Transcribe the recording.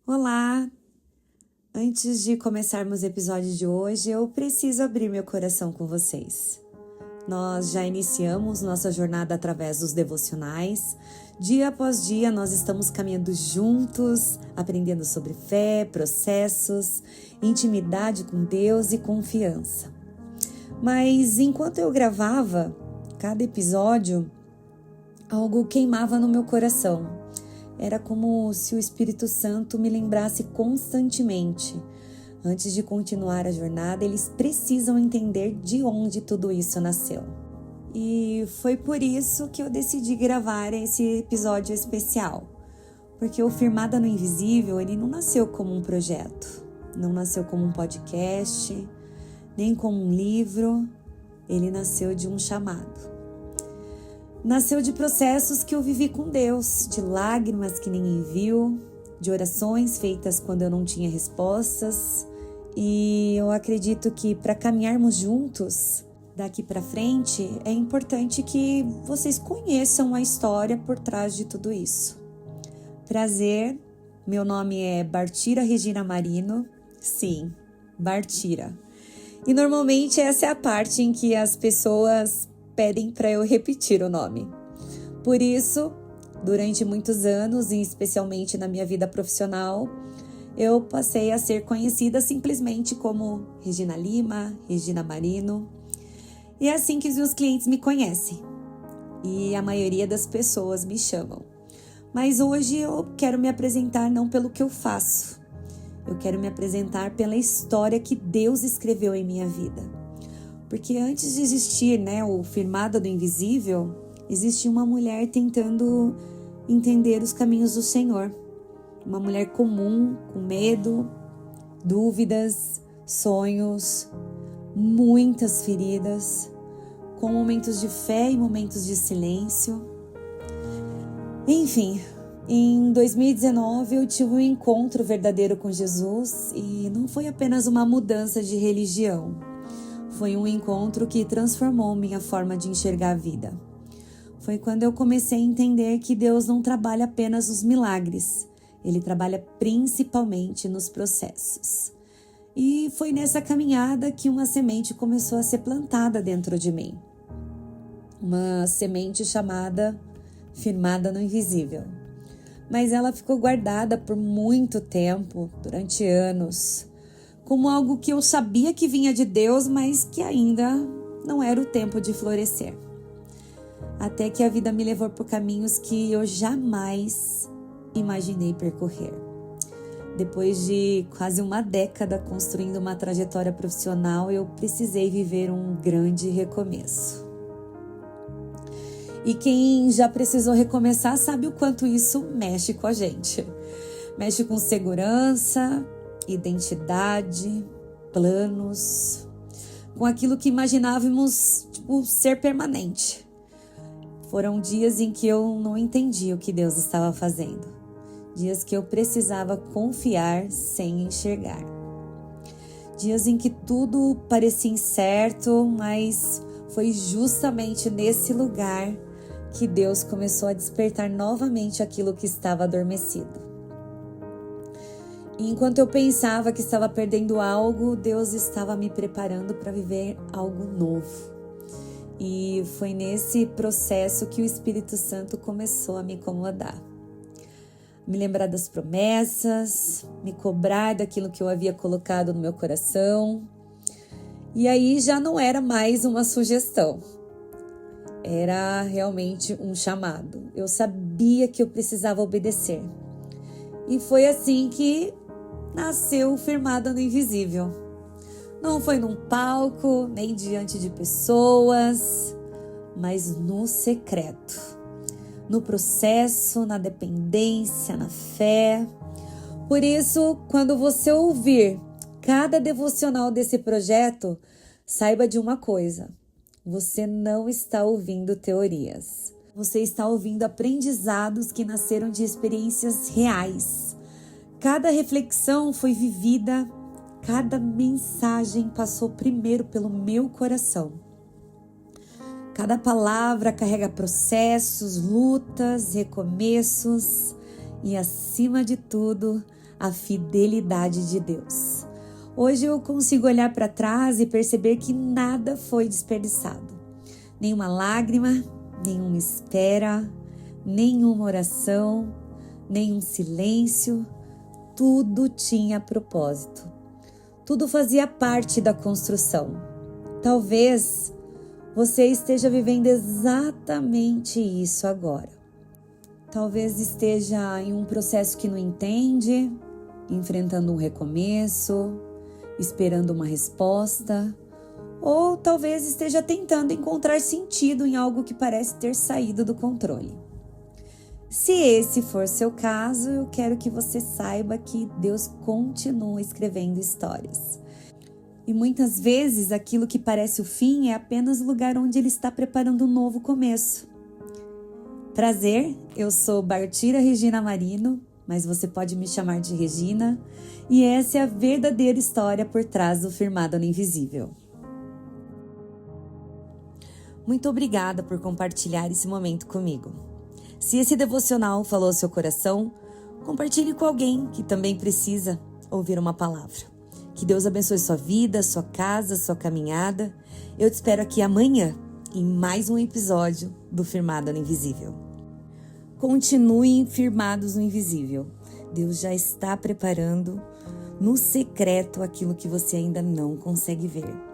Olá! Antes de começarmos o episódio de hoje, eu preciso abrir meu coração com vocês. Nós já iniciamos nossa jornada através dos devocionais. Dia após dia, nós estamos caminhando juntos, aprendendo sobre fé, processos, intimidade com Deus e confiança. Mas enquanto eu gravava cada episódio, algo queimava no meu coração. Era como se o Espírito Santo me lembrasse constantemente. Antes de continuar a jornada, eles precisam entender de onde tudo isso nasceu. E foi por isso que eu decidi gravar esse episódio especial. Porque o Firmada no Invisível, ele não nasceu como um projeto, não nasceu como um podcast, nem como um livro, ele nasceu de um chamado. Nasceu de processos que eu vivi com Deus, de lágrimas que ninguém viu, de orações feitas quando eu não tinha respostas. E eu acredito que para caminharmos juntos daqui para frente, é importante que vocês conheçam a história por trás de tudo isso. Prazer, meu nome é Bartira Regina Marino. Sim, Bartira. E normalmente essa é a parte em que as pessoas pedem para eu repetir o nome. Por isso, durante muitos anos, e especialmente na minha vida profissional, eu passei a ser conhecida simplesmente como Regina Lima, Regina Marino. E é assim que os meus clientes me conhecem. E a maioria das pessoas me chamam. Mas hoje eu quero me apresentar não pelo que eu faço. Eu quero me apresentar pela história que Deus escreveu em minha vida. Porque antes de existir, o Firmada do Invisível, existia uma mulher tentando entender os caminhos do Senhor. Uma mulher comum, com medo, dúvidas, sonhos, muitas feridas, com momentos de fé e momentos de silêncio. Enfim, em 2019 eu tive um encontro verdadeiro com Jesus e não foi apenas uma mudança de religião. Foi um encontro que transformou minha forma de enxergar a vida. Foi quando eu comecei a entender que Deus não trabalha apenas nos milagres. Ele trabalha principalmente nos processos. E foi nessa caminhada que uma semente começou a ser plantada dentro de mim. Uma semente chamada Firmada no Invisível. Mas ela ficou guardada por muito tempo, durante anos, como algo que eu sabia que vinha de Deus, mas que ainda não era o tempo de florescer. Até que a vida me levou por caminhos que eu jamais imaginei percorrer. Depois de quase uma década construindo uma trajetória profissional, eu precisei viver um grande recomeço. E quem já precisou recomeçar sabe o quanto isso mexe com a gente. Mexe com segurança, identidade, planos, com aquilo que imaginávamos ser permanente. Foram dias em que eu não entendia o que Deus estava fazendo. Dias que eu precisava confiar sem enxergar. Dias em que tudo parecia incerto, mas foi justamente nesse lugar que Deus começou a despertar novamente aquilo que estava adormecido. E enquanto eu pensava que estava perdendo algo, Deus estava me preparando para viver algo novo. E foi nesse processo que o Espírito Santo começou a me incomodar. Me lembrar das promessas, me cobrar daquilo que eu havia colocado no meu coração. E aí já não era mais uma sugestão. Era realmente um chamado. Eu sabia que eu precisava obedecer. E foi assim que nasceu Firmada no Invisível. Não foi num palco, nem diante de pessoas, mas no secreto, no processo, na dependência, na fé. Por isso, quando você ouvir cada devocional desse projeto, saiba de uma coisa: você não está ouvindo teorias. Você está ouvindo aprendizados que nasceram de experiências reais. Cada reflexão foi vivida, cada mensagem passou primeiro pelo meu coração. Cada palavra carrega processos, lutas, recomeços e, acima de tudo, a fidelidade de Deus. Hoje eu consigo olhar para trás e perceber que nada foi desperdiçado. Nenhuma lágrima, nenhuma espera, nenhuma oração, nenhum silêncio. Tudo tinha propósito. Tudo fazia parte da construção. Talvez você esteja vivendo exatamente isso agora. Talvez esteja em um processo que não entende, enfrentando um recomeço, esperando uma resposta, ou talvez esteja tentando encontrar sentido em algo que parece ter saído do controle. Se esse for seu caso, eu quero que você saiba que Deus continua escrevendo histórias. E muitas vezes aquilo que parece o fim é apenas o lugar onde Ele está preparando um novo começo. Prazer, eu sou Bartira Regina Marino, mas você pode me chamar de Regina, e essa é a verdadeira história por trás do Firmado no Invisível. Muito obrigada por compartilhar esse momento comigo. Se esse devocional falou ao seu coração, compartilhe com alguém que também precisa ouvir uma palavra. Que Deus abençoe sua vida, sua casa, sua caminhada. Eu te espero aqui amanhã em mais um episódio do Firmado no Invisível. Continuem firmados no invisível. Deus já está preparando no secreto aquilo que você ainda não consegue ver.